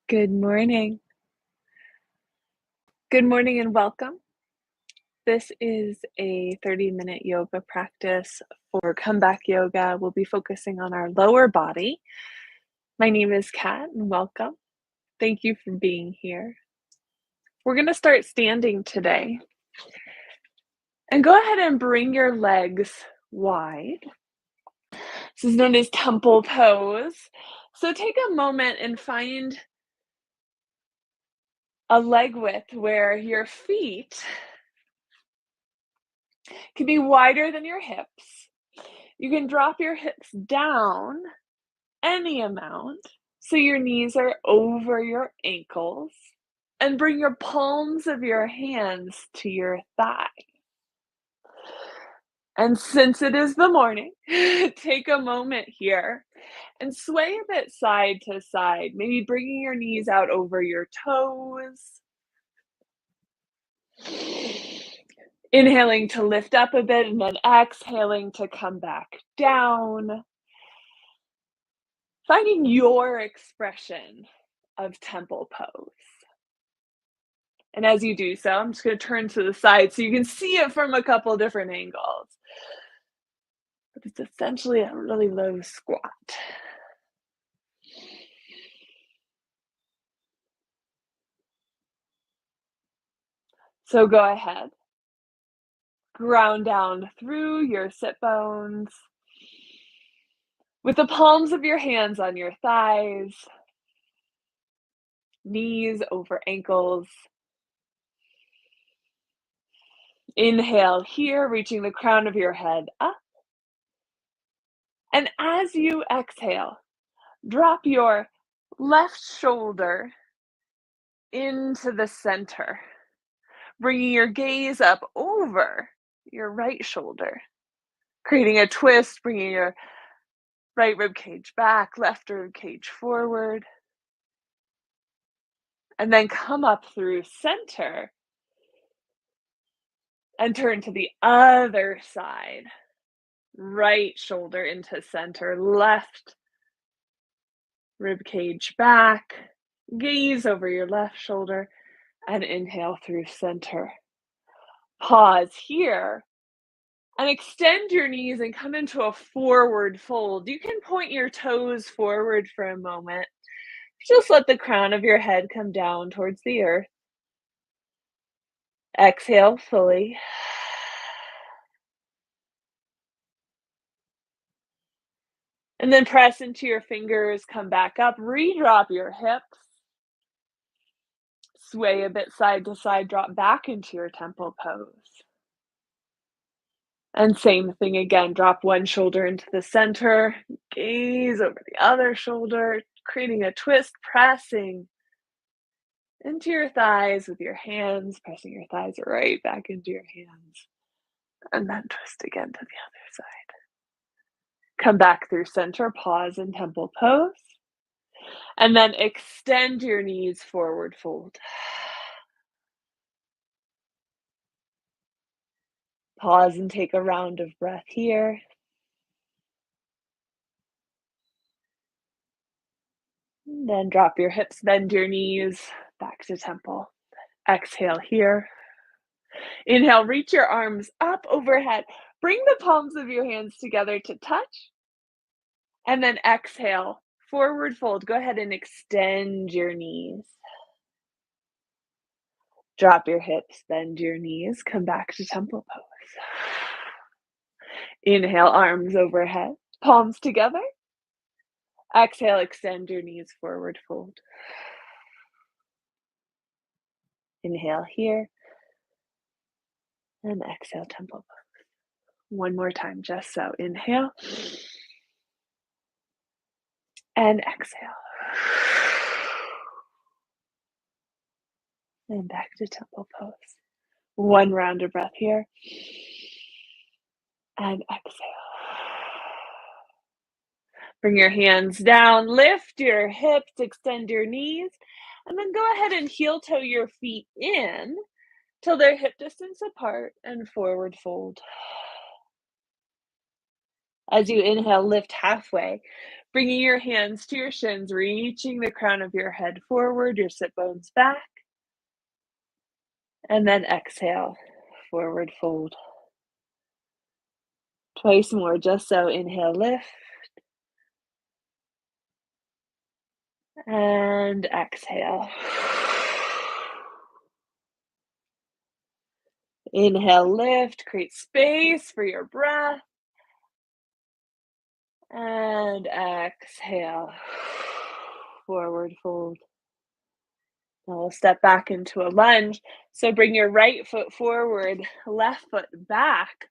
Good morning. Good morning and welcome. This is a 30-minute yoga practice for comeback yoga. We'll be focusing on our lower body. My name is Kat and welcome. Thank you for being here. We're going to start standing today. And go ahead and bring your legs wide. This is known as temple pose. So take a moment and find a leg width where your feet can be wider than your hips. You can drop your hips down any amount so your knees are over your ankles and bring your palms of your hands to your thigh. And since it is the morning, take a moment here and sway a bit side to side, maybe bringing your knees out over your toes. Inhaling to lift up a bit and then exhaling to come back down. Finding your expression of temple pose. And as you do so, I'm just going to turn to the side so you can see it from a couple different angles. But it's essentially a really low squat. So go ahead. Ground down through your sit bones. With the palms of your hands on your thighs. Knees over ankles. Inhale here, reaching the crown of your head up. And as you exhale, drop your left shoulder into the center, bringing your gaze up over your right shoulder, creating a twist, bringing your right rib cage back, left rib cage forward, and then come up through center and turn to the other side. Right shoulder into center, left rib cage back, gaze over your left shoulder, and inhale through center. Pause here and extend your knees and come into a forward fold. You can point your toes forward for a moment. Just let the crown of your head come down towards the earth. Exhale fully. And then press into your fingers, come back up, redrop your hips. Sway a bit side to side, drop back into your temple pose. And same thing again, drop one shoulder into the center, gaze over the other shoulder, creating a twist, pressing into your thighs with your hands, pressing your thighs right back into your hands. And then twist again to the other side. Come back through center, pause in temple pose. And then extend your knees, forward fold. Pause and take a round of breath here. And then drop your hips, bend your knees, back to temple. Exhale here. Inhale, reach your arms up overhead. Bring the palms of your hands together to touch. And then exhale, forward fold. Go ahead and extend your knees. Drop your hips, bend your knees, come back to temple pose. Inhale, arms overhead, palms together. Exhale, extend your knees, forward fold. Inhale here. And exhale, temple pose. One more time, just so. Inhale. And exhale. And back to temple pose. One round of breath here. And exhale. Bring your hands down, lift your hips, extend your knees, and then go ahead and heel toe your feet in till they're hip distance apart and forward fold. As you inhale, lift halfway. Bringing your hands to your shins, reaching the crown of your head forward, your sit bones back. And then exhale, forward fold. Twice more, just so. Inhale, lift. And exhale. Inhale, lift, create space for your breath. And exhale, forward fold. Now we'll step back into a lunge. So bring your right foot forward, left foot back.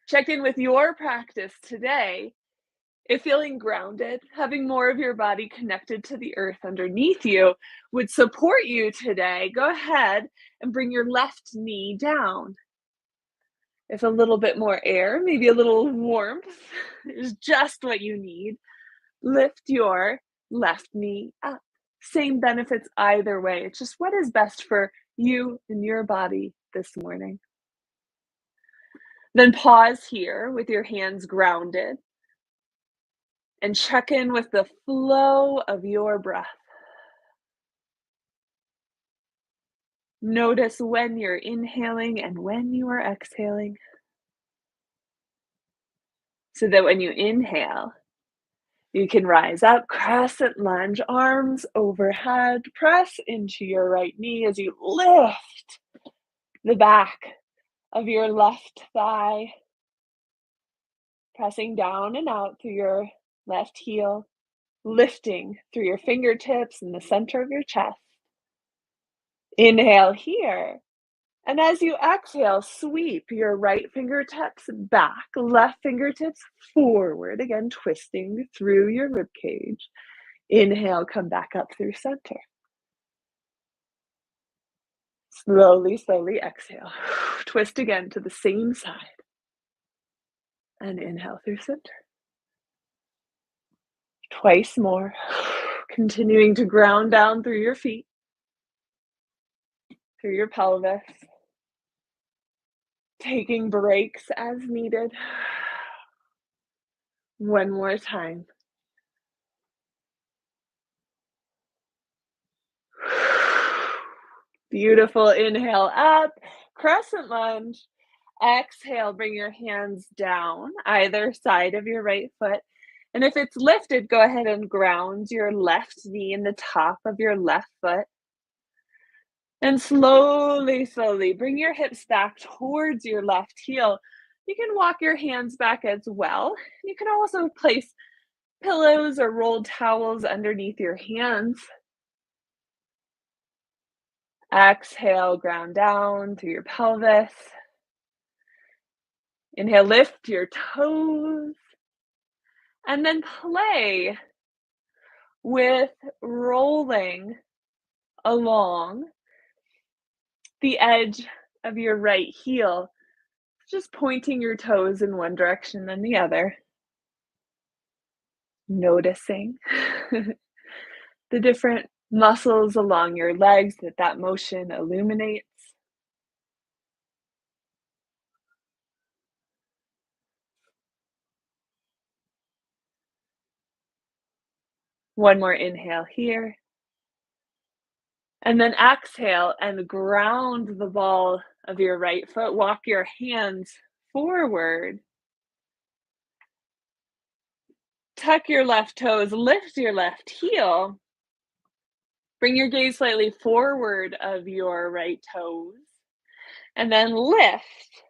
Check in with your practice today. If feeling grounded, having more of your body connected to the earth underneath you would support you today, go ahead and bring your left knee down. If a little bit more air, maybe a little warmth is just what you need, lift your left knee up. Same benefits either way. It's just what is best for you and your body this morning. Then pause here with your hands grounded and check in with the flow of your breath. Notice when you're inhaling and when you are exhaling, so that when you inhale, you can rise up, crescent lunge, arms overhead, press into your right knee as you lift the back of your left thigh, pressing down and out through your left heel, lifting through your fingertips in the center of your chest. Inhale here. And as you exhale, sweep your right fingertips back, left fingertips forward, again, twisting through your rib cage. Inhale, come back up through center. Slowly, slowly exhale. Twist again to the same side. And inhale through center. Twice more. Continuing to ground down through your feet, through your pelvis. Taking breaks as needed. One more time. Beautiful. Inhale up, crescent lunge. Exhale, bring your hands down either side of your right foot. And if it's lifted, go ahead and ground your left knee in the top of your left foot. And slowly, slowly bring your hips back towards your left heel. You can walk your hands back as well. You can also place pillows or rolled towels underneath your hands. Exhale, ground down through your pelvis. Inhale, lift your toes. And then play with rolling along the edge of your right heel, just pointing your toes in one direction and the other. Noticing the different muscles along your legs that motion illuminates. One more inhale here. And then exhale and ground the ball of your right foot. Walk your hands forward. Tuck your left toes, lift your left heel. Bring your gaze slightly forward of your right toes. And then lift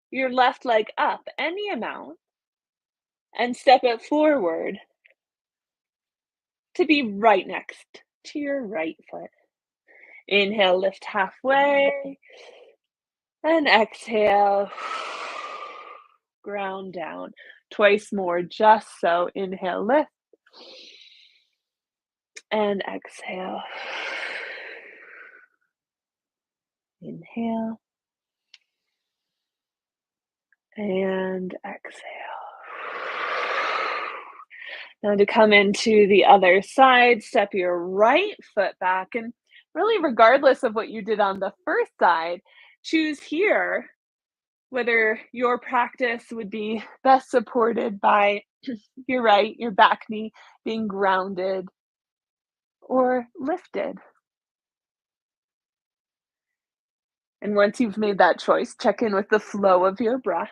your left leg up any amount and step it forward to be right next to your right foot. Inhale, lift halfway. And exhale, ground down. Twice more, just so. Inhale, lift. And exhale. Inhale. And exhale. Now to come into the other side, step your right foot back. And really, regardless of what you did on the first side, choose here whether your practice would be best supported by your back knee being grounded or lifted. And once you've made that choice, check in with the flow of your breath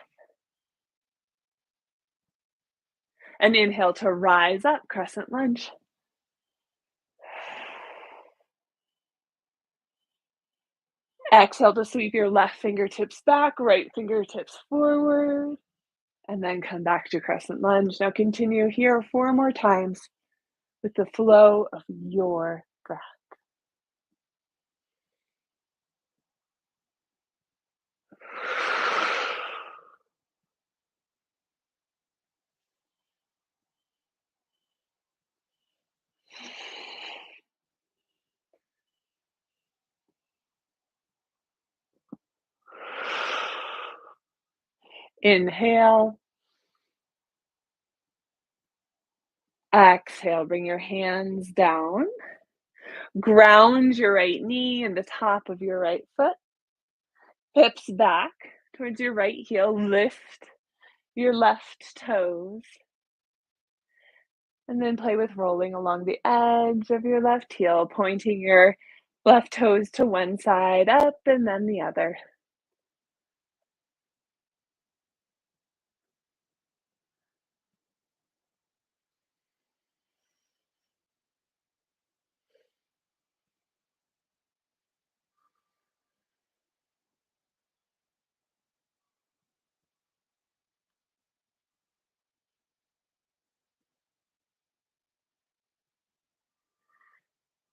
and inhale to rise up, crescent lunge. Exhale to sweep your left fingertips back, right fingertips forward, and then come back to crescent lunge. Now continue here 4 more times with the flow of your breath. Inhale. Exhale, bring your hands down. Ground your right knee in the top of your right foot. Hips back towards your right heel. Lift your left toes. And then play with rolling along the edge of your left heel, pointing your left toes to one side up and then the other.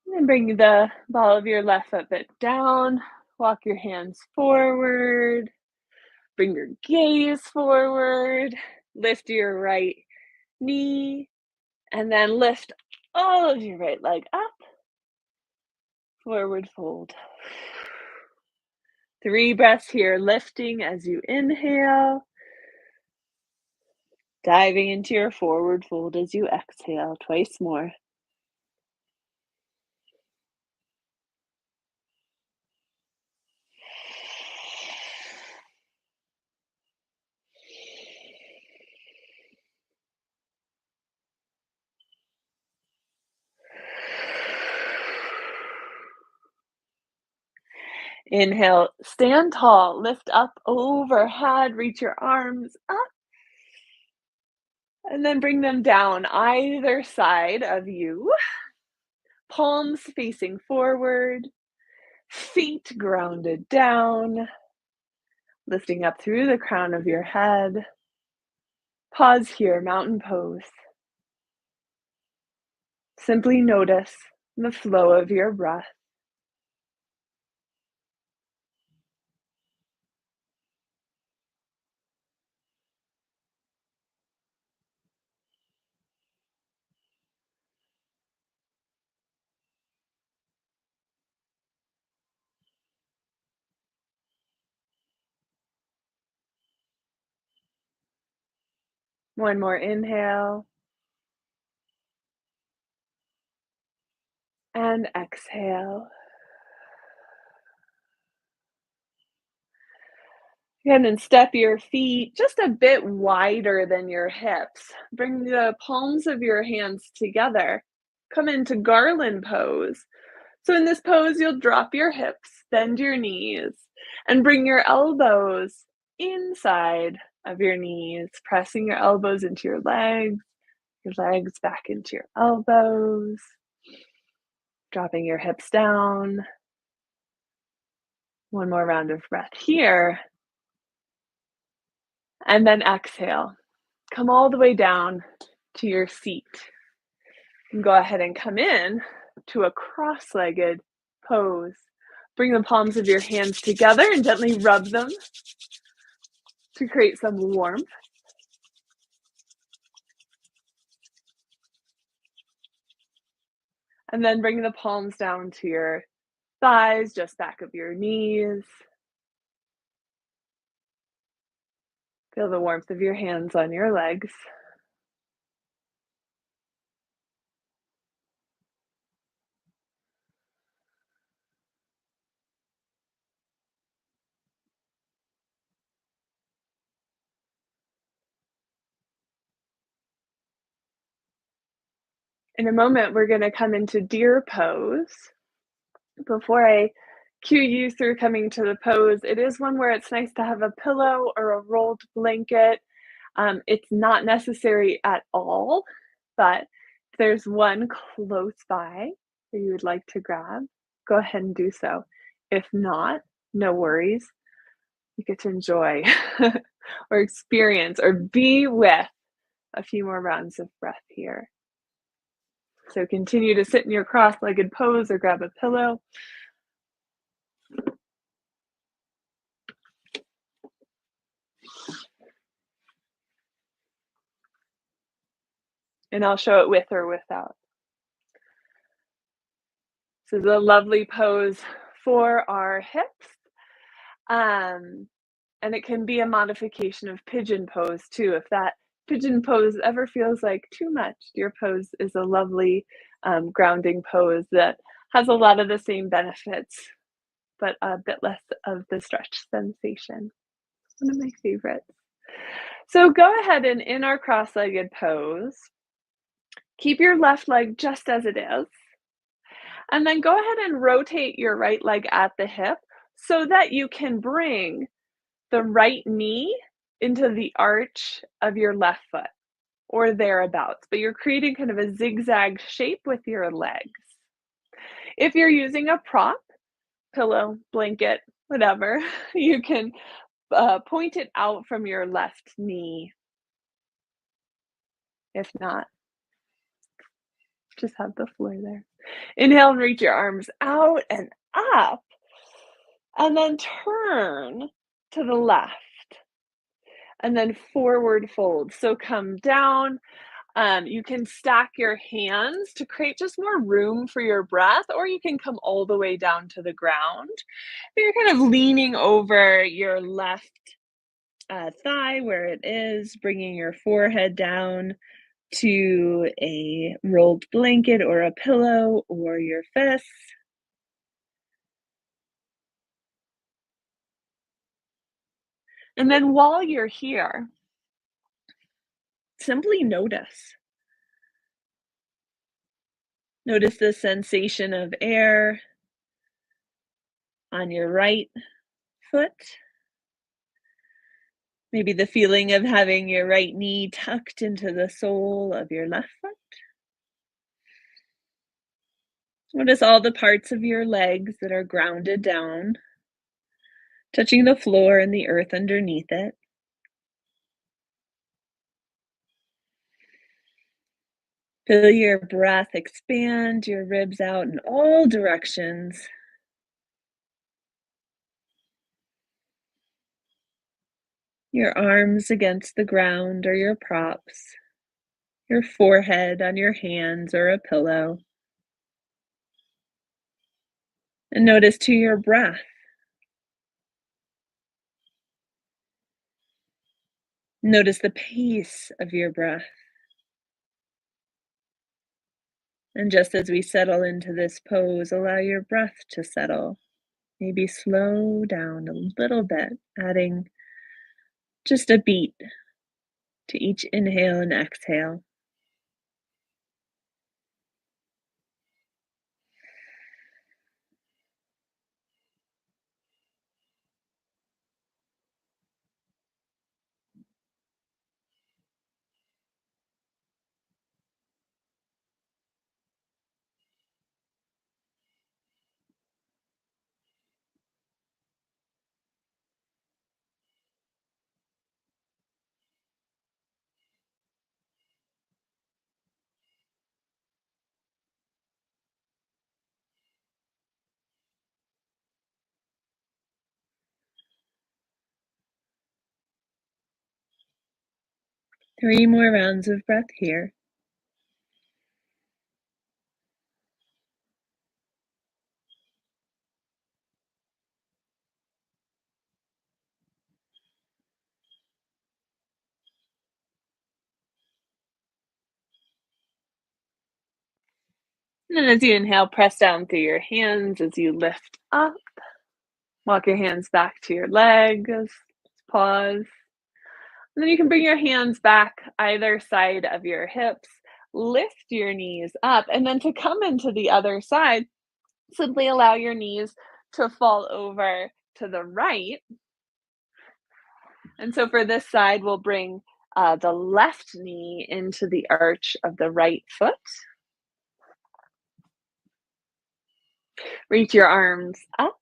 And then bring the ball of your left foot bit down. Walk your hands forward. Bring your gaze forward. Lift your right knee. And then lift all of your right leg up. Forward fold. 3 breaths here, lifting as you inhale. Diving into your forward fold as you exhale. Twice more. Inhale, stand tall, lift up overhead, reach your arms up, and then bring them down either side of you. Palms facing forward, feet grounded down, lifting up through the crown of your head. Pause here, mountain pose. Simply notice the flow of your breath. One more inhale. And exhale. Again, and step your feet just a bit wider than your hips. Bring the palms of your hands together. Come into garland pose. So in this pose, you'll drop your hips, bend your knees, and bring your elbows inside of your knees, pressing your elbows into your legs back into your elbows, dropping your hips down. One more round of breath here. And then exhale. Come all the way down to your seat. And go ahead and come in to a cross-legged pose. Bring the palms of your hands together and gently rub them to create some warmth. And then bring the palms down to your thighs, just back of your knees. Feel the warmth of your hands on your legs. In a moment, we're gonna come into deer pose. Before I cue you through coming to the pose, it is one where it's nice to have a pillow or a rolled blanket. It's not necessary at all, but if there's one close by that you would like to grab, go ahead and do so. If not, no worries. You get to enjoy or experience or be with a few more rounds of breath here. So continue to sit in your cross-legged pose or grab a pillow. And I'll show it with or without. This is a lovely pose for our hips. Um, and it can be a modification of pigeon pose too. If that pigeon pose ever feels like too much, deer pose is a lovely grounding pose that has a lot of the same benefits, but a bit less of the stretch sensation. One of my favorites. So go ahead and in our cross-legged pose, keep your left leg just as it is. And then go ahead and rotate your right leg at the hip so that you can bring the right knee into the arch of your left foot or thereabouts, but you're creating kind of a zigzag shape with your legs. If you're using a prop, pillow, blanket, whatever, you can point it out from your left knee. If not, just have the floor there. Inhale and reach your arms out and up, and then turn to the left, and then forward fold. So come down. You can stack your hands to create just more room for your breath, or you can come all the way down to the ground. But you're kind of leaning over your left thigh where it is, bringing your forehead down to a rolled blanket or a pillow or your fists. And then while you're here, simply notice. Notice the sensation of air on your right foot. Maybe the feeling of having your right knee tucked into the sole of your left foot. Notice all the parts of your legs that are grounded down, touching the floor and the earth underneath it. Feel your breath expand your ribs out in all directions. Your arms against the ground or your props, your forehead on your hands or a pillow. And notice to your breath. Notice the pace of your breath. And just as we settle into this pose, allow your breath to settle. Maybe slow down a little bit, adding just a beat to each inhale and exhale. Three more rounds of breath here. And then as you inhale, press down through your hands as you lift up. Walk your hands back to your legs. Pause. And then you can bring your hands back either side of your hips. lift your knees up, and then to come into the other side, simply allow your knees to fall over to the right. And so for this side, we'll bring the left knee into the arch of the right foot. Reach your arms up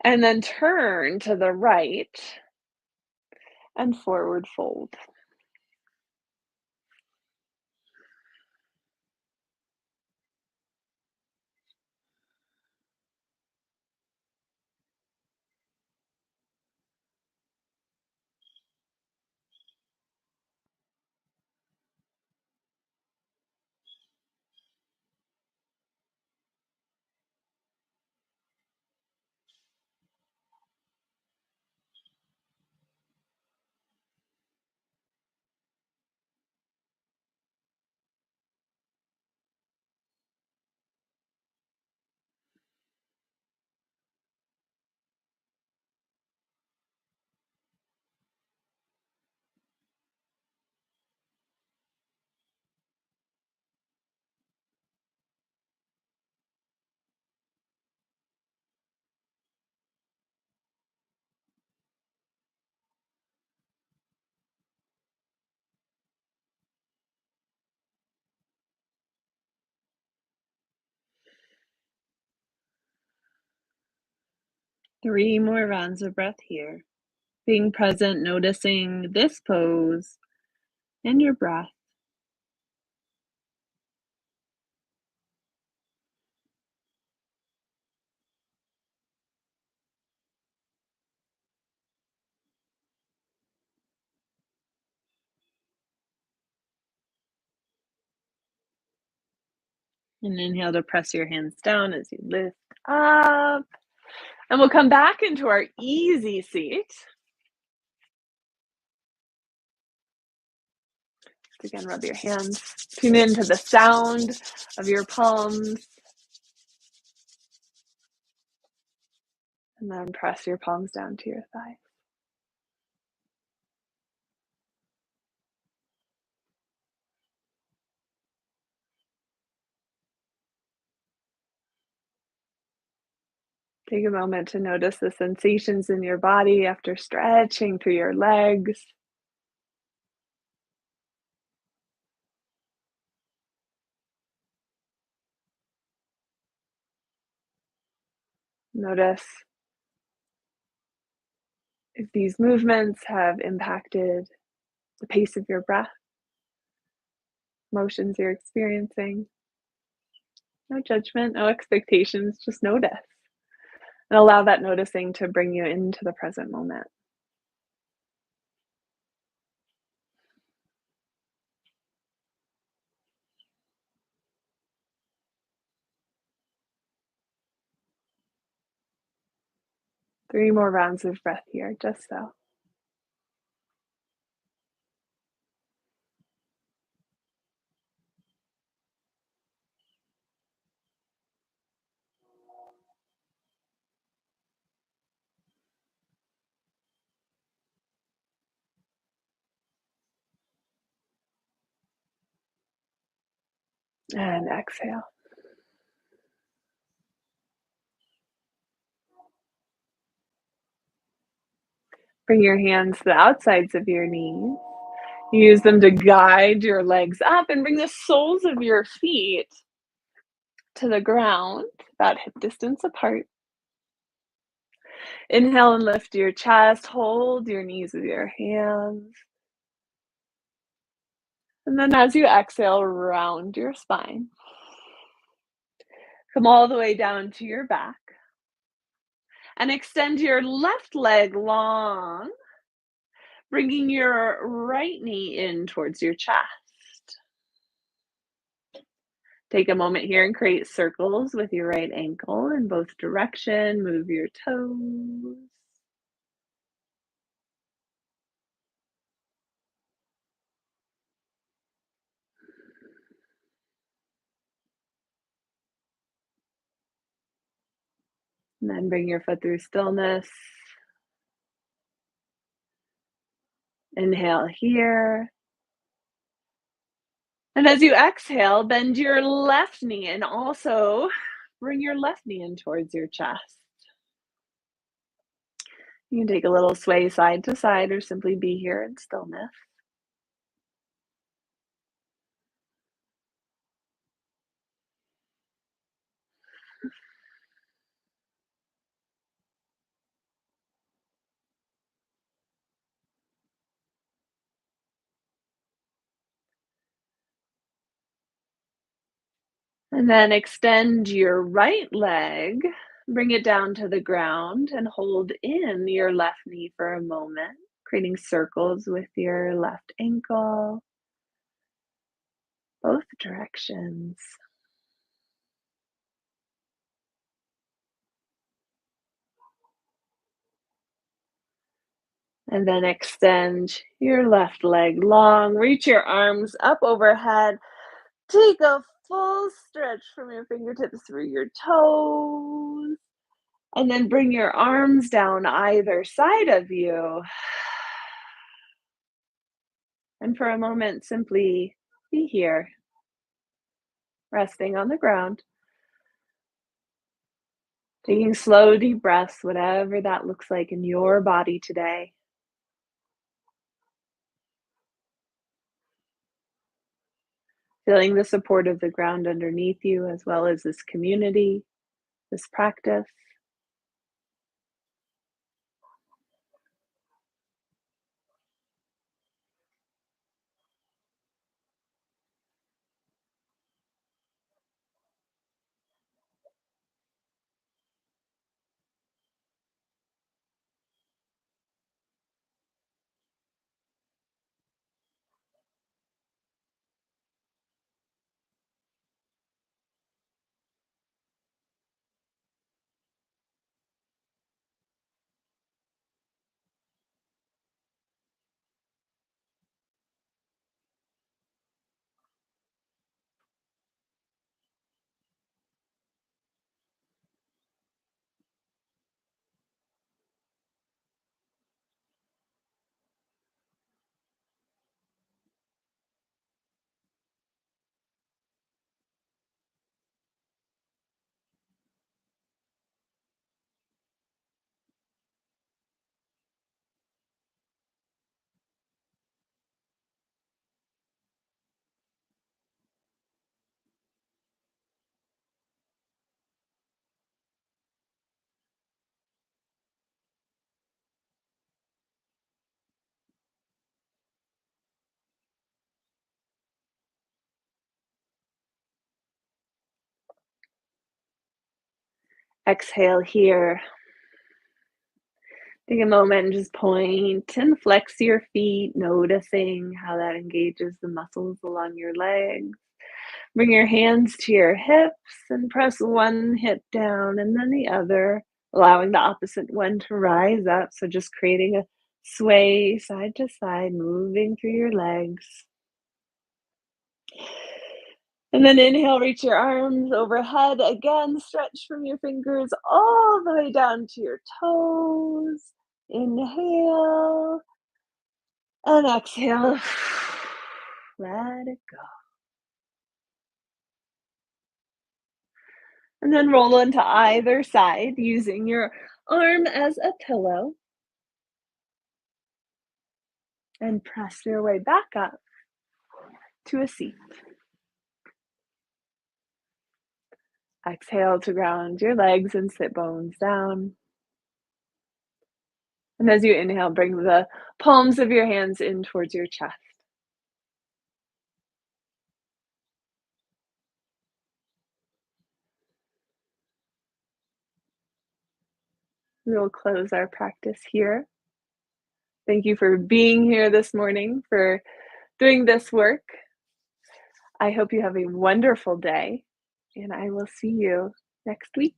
and then turn to the right and forward fold. 3 more rounds of breath here. Being present, noticing this pose and your breath. And inhale to press your hands down as you lift up. And we'll come back into our easy seat. Again, rub your hands. Tune into the sound of your palms. And then press your palms down to your thighs. Take a moment to notice the sensations in your body after stretching through your legs. Notice if these movements have impacted the pace of your breath, motions you're experiencing. No judgment, no expectations, just notice. And allow that noticing to bring you into the present moment. Three more rounds of breath here, just so. And exhale. Bring your hands to the outsides of your knees. Use them to guide your legs up and bring the soles of your feet to the ground, about hip distance apart. Inhale and lift your chest. Hold your knees with your hands. And then as you exhale, round your spine. Come all the way down to your back. And extend your left leg long, bringing your right knee in towards your chest. Take a moment here and create circles with your right ankle in both directions. Move your toes. And then bring your foot through stillness. Inhale here. And as you exhale, bend your left knee and also bring your left knee in towards your chest. You can take a little sway side to side or simply be here in stillness. And then extend your right leg, bring it down to the ground, and hold in your left knee for a moment, creating circles with your left ankle, both directions. And then extend your left leg long, reach your arms up overhead, take a full stretch from your fingertips through your toes, and then bring your arms down either side of you. And for a moment, simply be here, resting on the ground, taking slow, deep breaths, whatever that looks like in your body today. Feeling the support of the ground underneath you, as well as this community, this practice. Exhale here. Take a moment and just point and flex your feet, noticing how that engages the muscles along your legs. Bring your hands to your hips and press one hip down and then the other, allowing the opposite one to rise up. So just creating a sway side to side, moving through your legs. And then inhale, reach your arms overhead. Again, stretch from your fingers all the way down to your toes. Inhale and exhale. Let it go. And then roll into either side using your arm as a pillow and press your way back up to a seat. Exhale to ground your legs and sit bones down. And as you inhale, bring the palms of your hands in towards your chest. We will close our practice here. Thank you for being here this morning, for doing this work. I hope you have a wonderful day, and I will see you next week.